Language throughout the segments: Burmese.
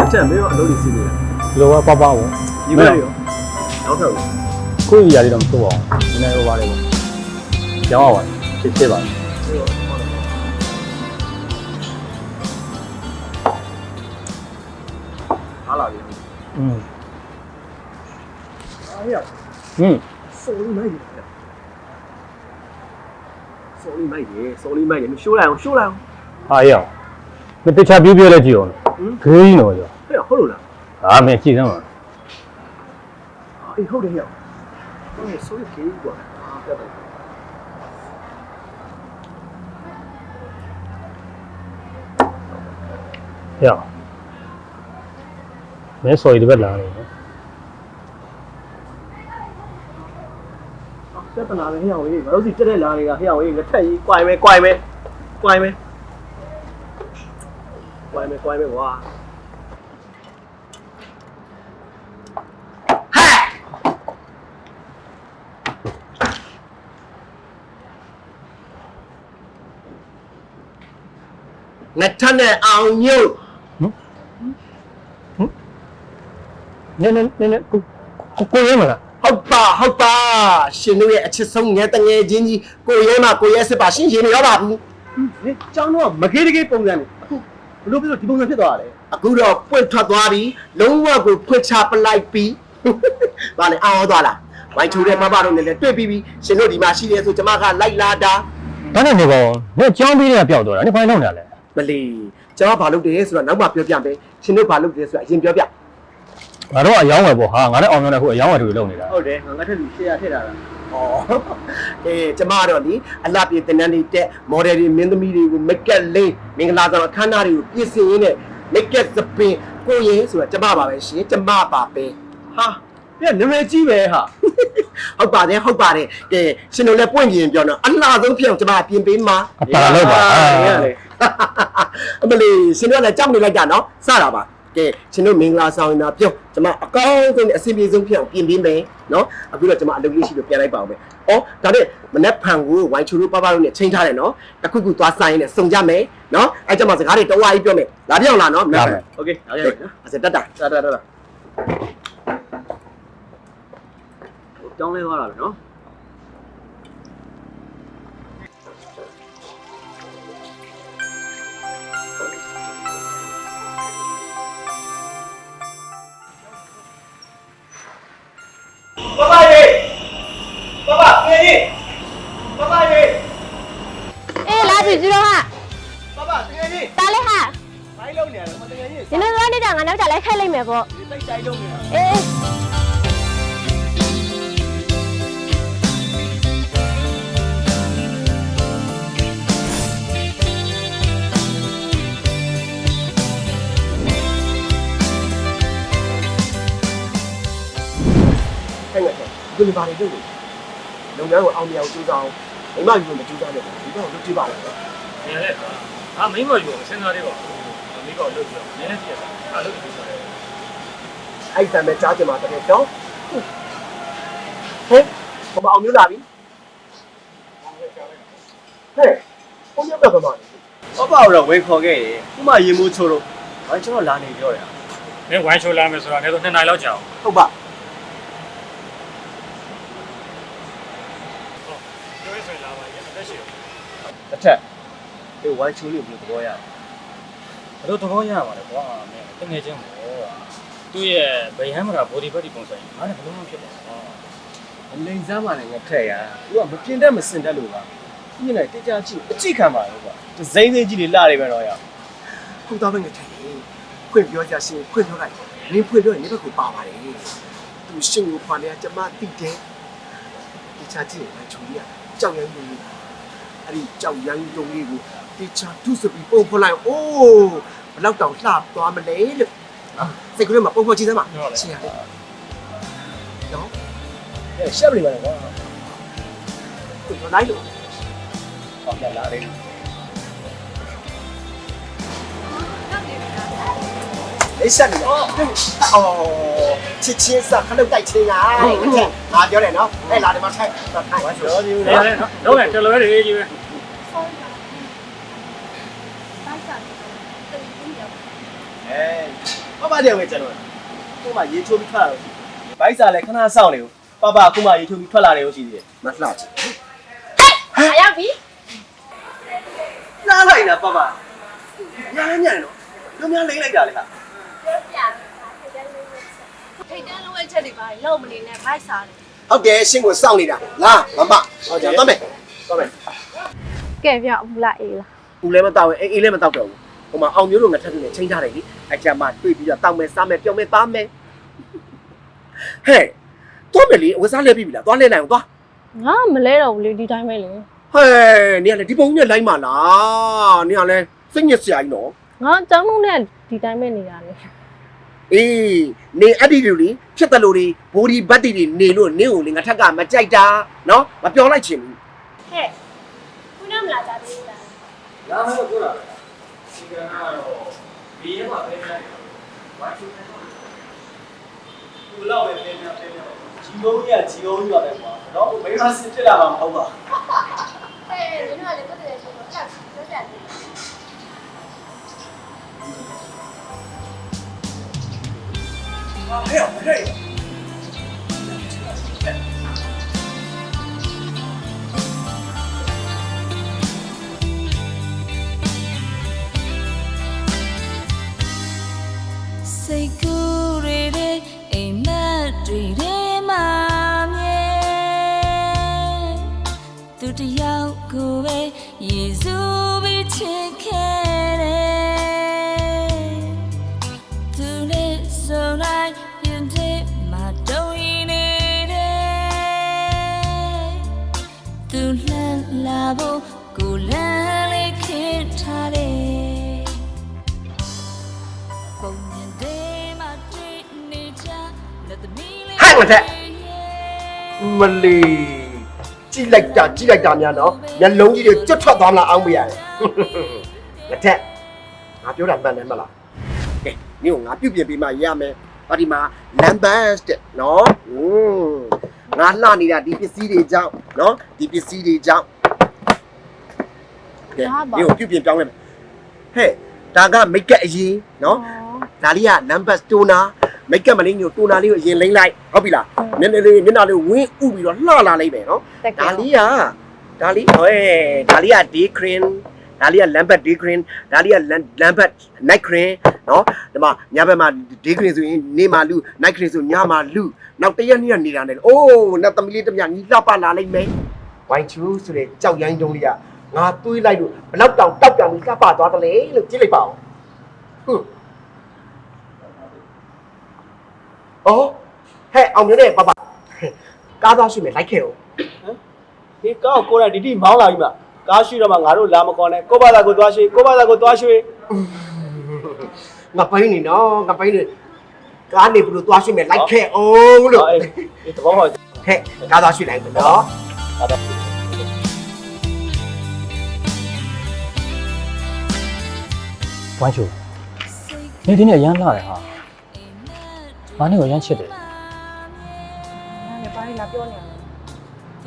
အထက်မင်းရောအလုပ်တွေစီးနေတာ လောကပပပေါ့ ဒီဘက်ရောနောက်ထပ် ကိုယ်ကြီးရတယ်တော့မစိုးပါဘူးနည်းနည်းဟိုပါတယ်ပေါ့ကျောင်းပါဖြစ်ပါအားလာပြီအားရစိုးလိမိုက်တယ်စိုးလိမိုက်တယ်စိုးလိမိုက်တယ်မရှိုးလိုက်အောင်အားရမတခြားပြောလဲကြည့်အောင်ဂေးနော်ရော ဟဲ့ဟုတ်လို့လား ဟာမင်းကြည့်စမ်းပါ အေးဟုတ်တယ်ဟဲ့စိုးလိကြီးကွာပြတ်တယ်ရမင်းစော်ရီဒီဘက်လာနေနော်ပြတ်တနာပဲဟဲ့အောင်ကြီးငါတို့စီတက်တဲ့လာတွေကဟဲ့အောင်ကြီးငါထက်ကြီး꽌မယ်ကွာငါထက်နဲ့အောင်ညို့နည်းကိုရဲမလားဟုတ်ပါရှင်တို့ရဲ့အချစ်ဆုံးငယ်တငယ်ချင်းကြီးကိုရဲမကိုရဲစစ်ပါရှင်နေရောပါဘူးဟင်ကျောင်းတော့မကေးတကေးပုံစံနေအခုဘလို့ဖြစ်လို့ဒီပုံစံဖြစ်သွားတာလဲအခုတော့ပွင့်ထွက်သွားပြီလုံးဝကိုဖွင့်ချပလိုက်ပြီဗာလေအောင်သွားလားဝိုင်းချိုးတဲ့မမတို့နဲ့လည်းတွေ့ပြီးပြီရှင်တို့ဒီမှာရှိတယ်ဆိုကျမကလိုက်လာတာဘာနဲ့နေပေါ့မင်းကျောင်းပြီးနေတာပျောက်သွားတာနေဘာလုပ်နေရလဲမလီကျမဘာလုပ်တယ်ဆိုတော့နောက်မှပြောပြမယ်ရှင်တို့ဘာလုပ်တယ်ဆိုတာအရင်ပြောပြငါတို့အယောင်းဝယ်ပေါ့ဟာငါလည်းအောင်ပြောနေခုအယောင်းဝယ်တွေလုပ်နေတာဟုတ်တယ်ငါထက်လူ100ထည့်တာလားကျမတော့လေအလှပြေတင်တန်းတွေတက်မော်ဒယ်တွေမင်းသမီးတွေကိုမက်ကက်လင်းမင်္ဂလာဆောင်အခမ်းအနားတွေကိုပြင်ဆင်ရင်းနဲ့မက်ကက်သပင်ကိုရဲဆိုတာကျမပါပဲရှင်ကျမပါပဲဟာပြနာမည်ကြီးပဲဟာဟုတ်ပါတယ်ကဲရှင်တို့လည်းပွင့်ပြင်းပြောတော့အလှဆုံးဖြစ်အောင်ကျမပြင်ပေးမှာအပါလို့ပါအမလေးရှင်တို့လည်းကြောက်နေလိုက်ကြနော်စတာပါကဲရှင်တို့မင်္ဂလာဆောင်နေတာပြောကျမအကောင်းဆုံးနဲ့အဆင်ပြေဆုံးဖြစ်အောင်ပြင်ပေးမယ်နော်အခုတော့ကျမအလုပ်လေးရှိလို့ပြန်လိုက်ပါအောင်ပဲဩဒါနဲ့မနေ့ဖန်ကိုဝိုင်းချူတို့ပပတို့နဲ့ချိန်ထားတယ်နော်တခုသွားဆိုင်နဲ့စုံကြမယ်နော်အဲ့ကျမစကားတွေတဝါကြီးပြောမယ်လာပြောင်းလာနော်မနေ့ဖန်โอเคလာခဲ့နော်အဲ့တက်တာကျောင်းလဲသွားတာပဲနော်爸爸哎，拉皮子了哈！爸爸，等下你。打嘞哈！买肉呢，我等下你。今天晚上俺那家来开了没不？你买菜肉呢？哎。看看，你把你肉呢？龙眼我熬面猪糟，没嘛用的猪糟的，你看我都嘴巴了。啊，没嘛用，现在这个没搞六斤，年年接的，啊六斤出来。哎，咱们家的嘛，这个小，嘿，我们熬牛哪里？嘿，我们要干嘛？我把我胃口给，我嘛也没错了，完全拉你掉了。你完全拉没错，你都你哪老家？好吧。အထက်ဒီဝိုင်းချိုးလေးဘယ်လိုသဘောရလဲ ဘယ်လိုသဘောရပါလဲကွာမင်းတကယ်ချင်းပေါ့သူ့ရဲ့ဗိဟမ်းမရာ body ဘက်ဒီပုံစံငါလည်းဘယ်လိုမှဖြစ်ပါဘူးအလိန်စမ်းပါနဲ့ငါထက်ရသူကမပြင်းတတ်မစင်တတ်လို့ပါပြင်းလိုက်တကြကြည့်အကြည့်ခံပါတော့ကွာဒီစိမ့်စိမ့်ကြီးတွေလှတယ်ပဲတော့ရခုတော့ပဲငါထက်ခွင့်ပြောကြရှင်ခွင့်ပြောလိုက်နင်းဖွင့်ပြောရင်ဒီဘက်ကိုပါပါတယ်သူရှင်ကိုဖွာနေကျမတိတယ်ဒီချာကြည့်ရင်ချိုးရကြောက်ရမ်းနေအဲ့ဒီကြောက်ရမ်းတုံးလေးကိုတေချာသူ့စပီပုံဖွင့်လိုက်အိုးဘလောက်တောင်လှသွားမလဲလို့စိတ်ကလေးမှာပုံဖွင့်ကြည့်စမ်းပါရှင်းရတယ်နော်ရှက်ပြီပါကွာကိုယ်လိုက်လို့ဟောလာတယ်အေးဆက်ပြီအော်ချစ်ချင်းစားခလုတ်တိုက်ချင်းကငါပြောတယ်နော်အဲ့လာဒီမှာထိုက်ထိုက်ပြောကြည့်ဦးလေနော်လုံးနဲ့တလွဲတွေကြီးပဲဟ ပပတဲ့ပဲကျွန်တော်ခုမှရေချိုးပြီးထွက်လာတော့ဘိုက်စာလည်းခဏစောင့်နေဦးပပခုမှရေချိုးပြီးထွက်လာနေလို့ရှိသေးတယ်မလှချင် ဟာရောက်ပြီ နားလိုက်တာပပညာလည်းညာတော့များလိမ့်လိုက်တာလေဟာ ထိတ်တန်းလုံးဝချက်တွေပါလောက်မနေနဲ့ဘိုက်စားတယ် ဟုတ်တယ်ရှင်းကိုစောင့်နေတာလားမမဟုတ်တယ်သွားမယ် ကဲပြောဘူးလားအေးလား ဦးလည်းမတောက်ရင်အေးလည်းမတောက်တော့ဘူးဟိုမှာအောင်မျိုးတို့ငါထပ်ထပ်နဲ့ချိန်ထားတယ်လေအကြမ်းမှတွေ့ပြီးတော့တောက်မယ်စားမယ်ပြုံးမယ်သားမယ်ဟဲ့သွားမယ်လေဝစားလဲပြီလားသွားလဲနိုင်အောင်သွား ငါမလဲတော့ဘူးလေဒီတိုင်းပဲလေ ဟဲ့နေရလေဒီပုံကြီးနဲ့လိုက်မှာလားနေရလဲစိတ်ညစ်စရာကြီးနော် ငါအကြောင်းလုံးနဲ့ဒီတိုင်းပဲနေတာလေ အေးနေအဲ့ဒီလူလေးဖြစ်တယ်လို့ဒီဘိုဒီဘတ်တီတွေနေလို့နင်းကိုလေငါထက်ကမကြိုက်တာနော်မပြောလိုက်ချင်ဘူး ဟဲ့ခုနမလာကြသေးလား လာမလို့ပြောတာစီကံကတော့ဘေးမှာပဲပြန်ဝိုင်းချိုးနေတော့သူ့လောက်ပဲပြန်ဂျီဘုံကြီးကဂျီဘုံကြီးပါပဲကွာနော်မိမစစ်ဖြစ်လာမှာမဟုတ်ပါ ဟဲ့ဒီနေ့ကလည်းတက်တယ်ဆိုတော့ကတ်ပြောကြတယ် ဟဲ့စိတ်ကူးရတဲ့အိမ်မက်တွေထဲမှာမြဲသူတယောက်ကိုပဲယေရှုပြီးချစ်ခဲ့တယ်သူနဲ့ဆိုလိုက်ရင်တဲ့မှာတုံးရင်းနေတယ်သူလှမ်းလာဖို့ကိုလမ်းလေးခေထားတယ် ဟဲ့မထက်မလီကြည့်လိုက်တာများနော်မျက်လုံးကြီးတွေကျွတ်ထွက်သွားမလားအောင်းမရတယ်မထက်ငါပြောတာမှန်တယ်မလားကဲနင့်ကိုငါပြုတ်ပြင်ပြီးမှရမယ်ပါဒီမှာ numbers တဲ့နော်ငါလှနေတာဒီပစ္စည်းတွေကြောင့်နော်ဒီပစ္စည်းတွေကြောင့်ကဲနင့်ကိုပြုတ်ပြင်ပြောင်းလိုက်မယ်ဟဲ့ဒါက make up အရင်နော်ဒါလေးက numbers toner make up မလေးမျိုးတိုနာလေးကိုအရင်လိမ့်လိုက်ဟုတ်ပြီလားမျက်နှာလေးဝင်းဥပြီးတော့လှလာလိုက်မယ်နော်ဒါလေးကဒါလေးက day cream ဒါလေးက lambert day cream ဒါလေးက lambert night cream နော်ဒီမှာညဘက်မှာ day cream ဆိုရင်နေ့မှာလူ night cream ဆိုညမှာလူနောက်တစ်ရက်နေ့ကနေတာနဲ့အိုးနောက်သမီးလေးတစ်မြညီလှပလာလိုက်မယ်ဝိုင်ချူဆိုတဲ့ကြောက်ရိုင်းတုံးလေးကငါတွေးလိုက်လို့ဘလောက်တောင်တောက်တောင်ပြီးလှပသွားတယ်လေလို့ကြည့်လိုက်ပါဦးဟုတ်哦，嘿，အောင်မျိုးနဲ့ပပကားသွားရှိမယ်လိုက်ခဲ့ဦး ဒီကောက်ကိုယ်တိုင်ဒီမောင်းလာပြီမှာကားရှိတော့မှငါတို့လာမကောနဲ့ကိုဘာသာကိုသွားရွှေကိုဘာသာကိုသွားရွှေ ငါပိုင်းနေနော်ငါပိုင်းနေကားနေဘလို့သွားရှိမယ်လိုက်ခဲ့အောင်လို့ အေးတဘောဟော ဟဲ့ကားသွားရှိလိုက်မယ်နော် ဝိုင်းချိုနေဒီနေ့အရန်လာတယ်ဟာငါနဲ့ကိုအရန်ချစ်တယ် ငါလည်းဘာလဲလာပြောနေရလဲ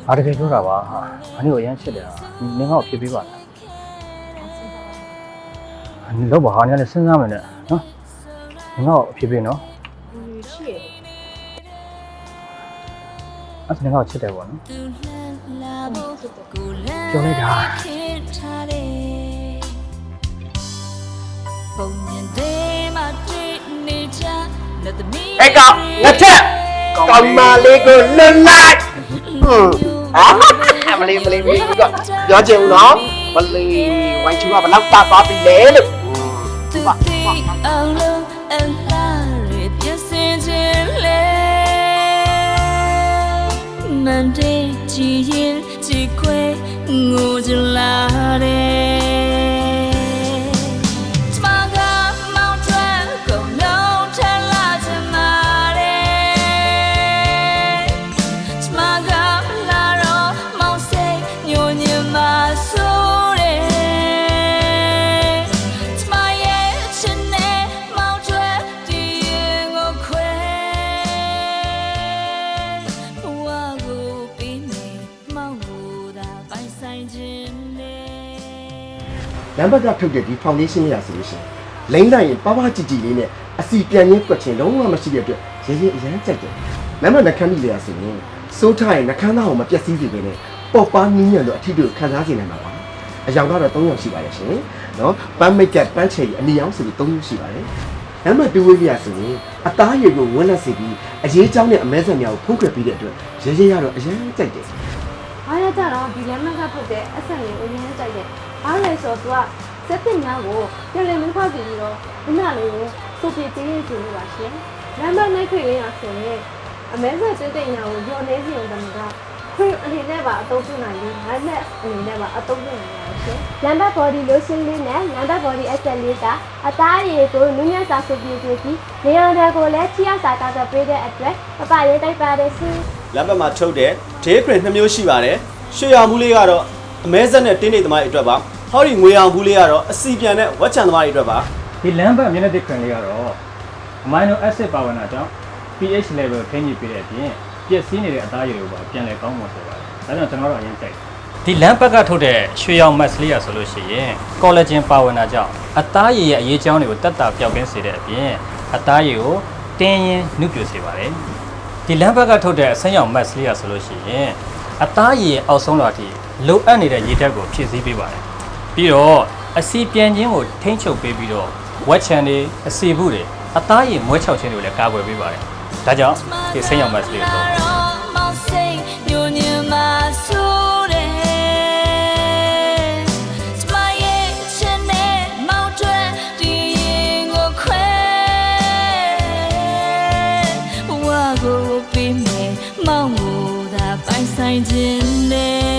ငါတကယ်ပြောတာပါဟာငါနဲ့ကိုအရန်ချစ်တယ်ဟာနင်ငါ့ကိုဖြေပေးပါလားနင်တော့ဘာဟာနင်လည်းစဉ်းစားမယ်နဲ့နော်နင်ငါ့ကိုဖြေပေးနော် လူရှိရ အဲ့ဒါနင်ငါ့ကိုချစ်တယ်ပေါ့နော် ပြောလိုက်တာ ပုံမြင်တဲ့မှာတွေ့နေကြလက်သမီး ဟဲ့ကောင်ငါချက်ကောင်မလေးကိုလွတ်လိုက်ဟာမလေးပြောချင်ဦးနော်မလေးဝိုင်ချူကဘလောက်တာသွားပြီလဲလို့ သူသိအောင်လို့အလားရပြစင်ခြင်းလေမန်တေးကြည်ရင်ကြည်ခွဲငိုကြလာတယ်နံပါတ်ကထုတ်တဲ့ဒီ foundation ရဆိုလို့ရှိရင် လိမ့်လိုက်ရင်ပါပါကြည်ကြည်လေးနဲ့အစီပြန်ရင်းကွက်ချင်းလုံးဝမရှိတဲ့အတွက်ရဲရဲအရန်ကြိုက်တယ်နံပါတ်နှခမ်းမိလေဆိုရင်စိုးထားရင်နှခမ်းသားကိုမပြတ်စည်းစေဘဲနဲ့ပေါ့ပါနင်းရတော့အထီးတို့ခံစားစေနိုင်မှာပါအယောင်ကတော့3ယောက်ရှိပါတယ်ရှင်နော်ပန်းမိတ်ကပန်းချေအနီအောင်ဆိုပြီး3ယောက်ရှိပါတယ်နံပါတ်2ဝေးပြဆိုရင်အသားရည်ကိုဝန်းလက်စီပြီးအရေးချောင်းနဲ့အမဲဆက်များကိုဖုံးကွယ်ပြီးတဲ့အတွက်ရဲရဲရတော့အရန်ကြိုက်တယ် အားရကြတော့ဒီလမ်းမကထုတ်တဲ့အဆက်လေးကိုရမ်းကြိုက်တယ်အားလဲဆိုတော့သူကစက်တင်များကိုပြန်လည်မဖောက်ကြည့်ပြီးတော့ဒီနာလေးကိုစုပ်ပြပေးရစီလို့ပါရှင်လမ်းမနိုင်ခွေလေးရဆိုရင်အမဲဆက်ကျတဲ့ညာကိုရော်နေစီအောင်တမကခွေအနေနဲ့ပါအသုံးပြုနိုင်ပြီးငါနဲ့အနေနဲ့ပါအသုံးပြုနိုင်ပါရှင်လမ်းဘက် body lotion လေးနဲ့လမ်းဘက် body essence လေးကအသားရည်ကိုနူးညံ့စာစုပ်ပြပေးပြီးနေရာတွေကိုလည်းချိရစာတာတော့ပေးတဲ့အတွက်ပပရေးတိုက်ပါတယ်ရှင် လမ်းဘက်မှာထုတ်တဲ့ day cream 2မျိုးရှိပါတယ်ရွှေရောင်ဘူးလေးကတော့အမဲဆက်နဲ့တင်းနေသမားတွေအတွက်ပါဟောဒီငွေရောင်ဘူးလေးကတော့အစီပြန်နဲ့ဝက်ချန်သမားတွေအတွက်ပါ ဒီလမ်းဘက်မျက်နှာသစ်ခရင်လေးကတော့ amino acid ပါဝင်တာကြောင့် pH level ထိန်းညှိပေးတဲ့အပြင်ပျက်စီးနေတဲ့အသားရည်တွေကိုပါပြန်လည်ကောင်းမွန်စေပါတယ်။ဒါကြောင့်ကျွန်တော်တို့အရင်ကြိုက်ဒီလမ်းဘက်ကထုတ်တဲ့ရွှေရောင် mask လေးရဆိုလို့ရှိရင် collagen ပါဝင်တာကြောင့်အသားရည်ရဲ့အရေးကြောင်းတွေကိုတက်တာပျောက်ကင်းစေတဲ့အပြင်အသားရည်ကိုတင်းရင်နှုတ်ပြစေပါတယ်။ဒီလမ်းဘက်ကထုတ်တဲ့အဆင်းရောင် mask လေးရဆိုလို့ရှိရင်အသားရည်ရဲ့အောက်ဆုံးလွှာထိလိုအပ်နေတဲ့ရေဓာတ်ကိုဖြည့်ဆည်းပေးပါတယ်။ပြီးတော့အစီပြန်ခြင်းကိုထိန်းချုပ်ပေးပြီးတော့ဝက်ချန်တွေအစီဘူးတွေအသားရည်မွဲချောက်ခြင်းတွေကိုလည်းကာကွယ်ပေးပါတယ်။ဒါကြောင့်ဒီဆင်းရောင် mask လေးကိုဆိုင်ခြင်းနဲ့